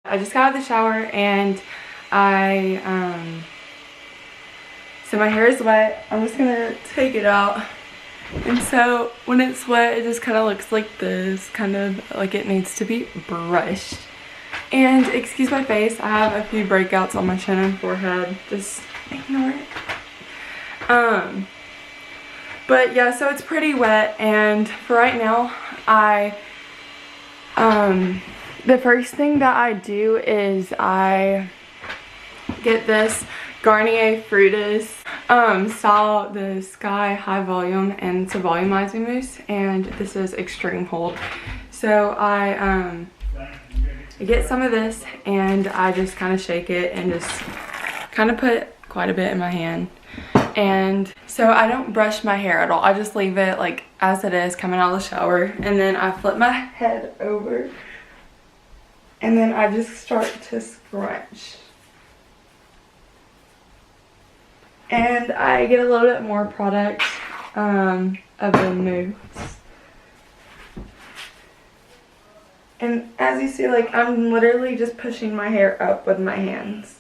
I just got out of the shower and so my hair is wet. I'm just gonna take it out. And so when it's wet, it just kind of looks like this, kind of like it needs to be brushed. And excuse my face, I have a few breakouts on my chin and forehead. Just ignore it. But yeah, so it's pretty wet, and for right now, the first thing that I do is I get this Garnier Fructis style, the Sky High Volume, and it's a volumizing mousse, and this is extreme hold. So I get some of this and I just kind of shake it and just kind of put quite a bit in my hand. And so I don't brush my hair at all. I just leave it like as it is coming out of the shower, and then I flip my head over and then I just start to scrunch. And I get a little bit more product of the mousse. And as you see, like, I'm literally just pushing my hair up with my hands.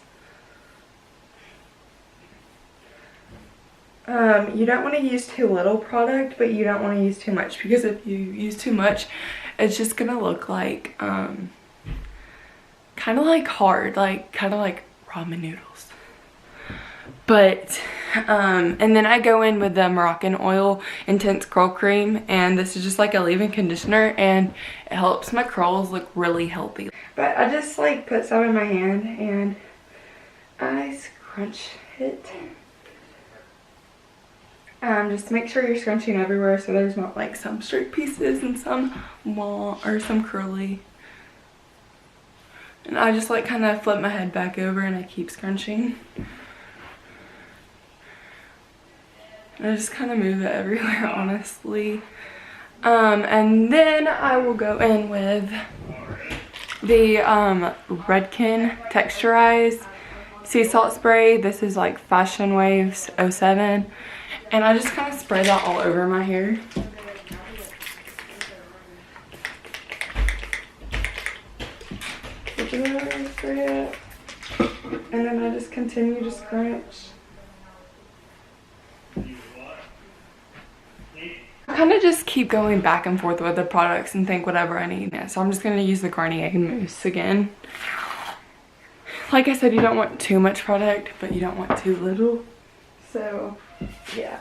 You don't want to use too little product, but you don't want to use too much, because if you use too much, it's just gonna look like kind of like hard, like kind of like ramen noodles. But and then I go in with the Moroccan Oil Intense Curl Cream, and this is just like a leave-in conditioner, and it helps my curls look really healthy. But I just like put some in my hand and I scrunch it. Just make sure you're scrunching everywhere so there's not like some straight pieces and some long or some curly. And I just like kind of flip my head back over and I keep scrunching. I just kind of move it everywhere, honestly. And then I will go in with the Redken Texturized Sea Salt Spray. This is like Fashion Waves 07. And I just kind of spray that all over my hair. And then I just continue to scrunch. I kind of just keep going back and forth with the products and think whatever I need. Yeah, so I'm just going to use the Garnier mousse again. Like I said, you don't want too much product, but you don't want too little. So, yeah.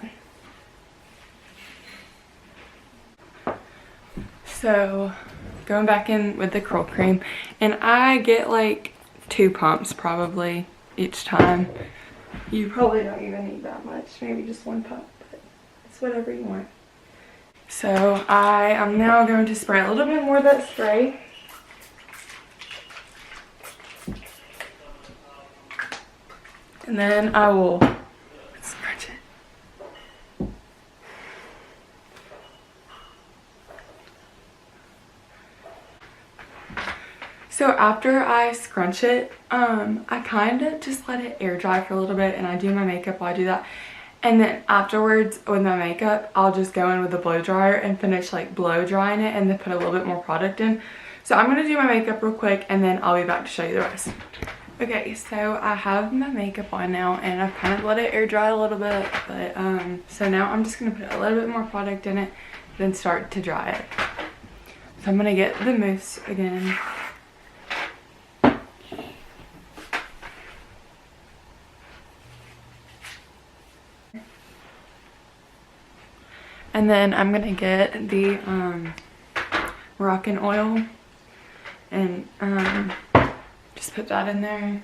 So, going back in with the curl cream, and I get like 2 pumps probably each time. You probably don't even need that much, maybe just 1 pump, but it's whatever you want. So I am now going to spray a little bit more of that spray. And then I will scrunch it. So after I scrunch it, I kind of just let it air dry for a little bit, and I do my makeup while I do that. And then afterwards with my makeup, I'll just go in with a blow dryer and finish like blow drying it and then put a little bit more product in. So I'm going to do my makeup real quick and then I'll be back to show you the rest. Okay, so I have my makeup on now and I've kind of let it air dry a little bit. But so now I'm just going to put a little bit more product in it, then start to dry it. So I'm going to get the mousse again. And then I'm gonna get the Moroccan oil and just put that in there.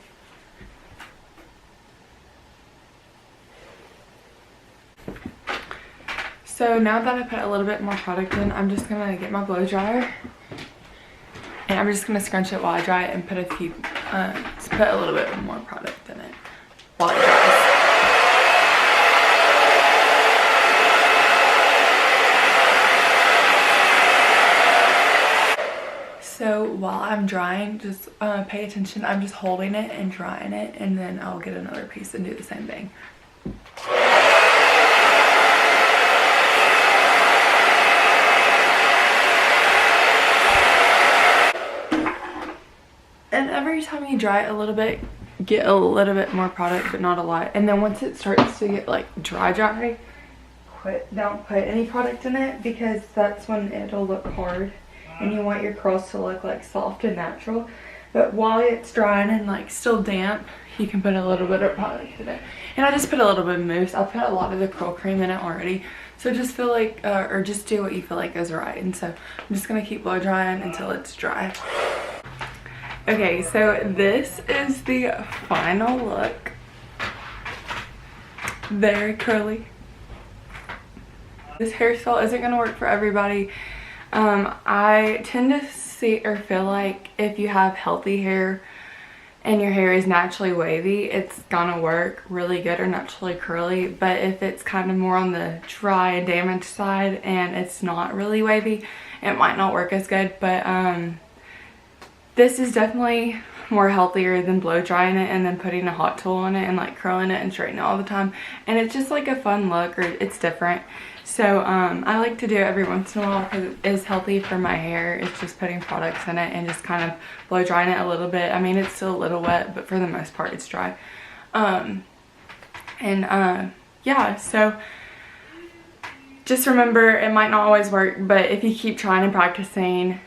So now that I put a little bit more product in, I'm just gonna get my blow dryer and I'm just gonna scrunch it while I dry it and put put a little bit more product in it while it dries. So while I'm drying, just pay attention. I'm just holding it and drying it, and then I'll get another piece and do the same thing. And every every time you dry it a little bit, get a little bit more product, but not a lot. And then once it starts to get like dry, don't put any product in it, because that's when it'll look hard and you want your curls to look like soft and natural. But while it's drying and like still damp, you can put a little bit of product in it. And I just put a little bit of mousse. I put a lot of the curl cream in it already. So just feel like, or just do what you feel like is right. And so I'm just gonna keep blow drying until it's dry. Okay, so this is the final look. Very curly. This hairstyle isn't gonna work for everybody. I tend to see or feel like if you have healthy hair and your hair is naturally wavy, it's gonna work really good, or naturally curly. But if it's kind of more on the dry and damaged side and it's not really wavy, it might not work as good. But this is definitely more healthier than blow drying it and then putting a hot tool on it and like curling it and straightening it all the time. And it's just like a fun look, or it's different. So I like to do it every once in a while because it is healthy for my hair. It's just putting products in it and just kind of blow drying it a little bit. I mean, it's still a little wet, but for the most part it's dry. Yeah, so just remember, it might not always work, but if you keep trying and practicing,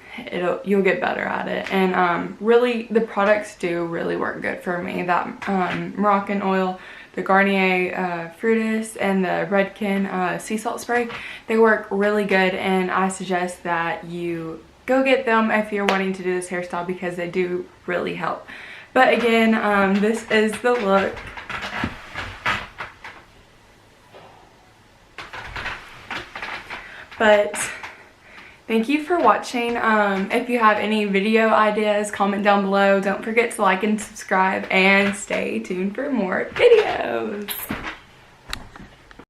you'll get better at it. And really, the products do really work good for me. That Moroccan oil, the Garnier Fructis, and the Redken sea salt spray, they work really good, and I suggest that you go get them if you're wanting to do this hairstyle, because they do really help. But again, this is the look. But thank you for watching. If you have any video ideas, comment down below. Don't forget to like and subscribe, and stay tuned for more videos.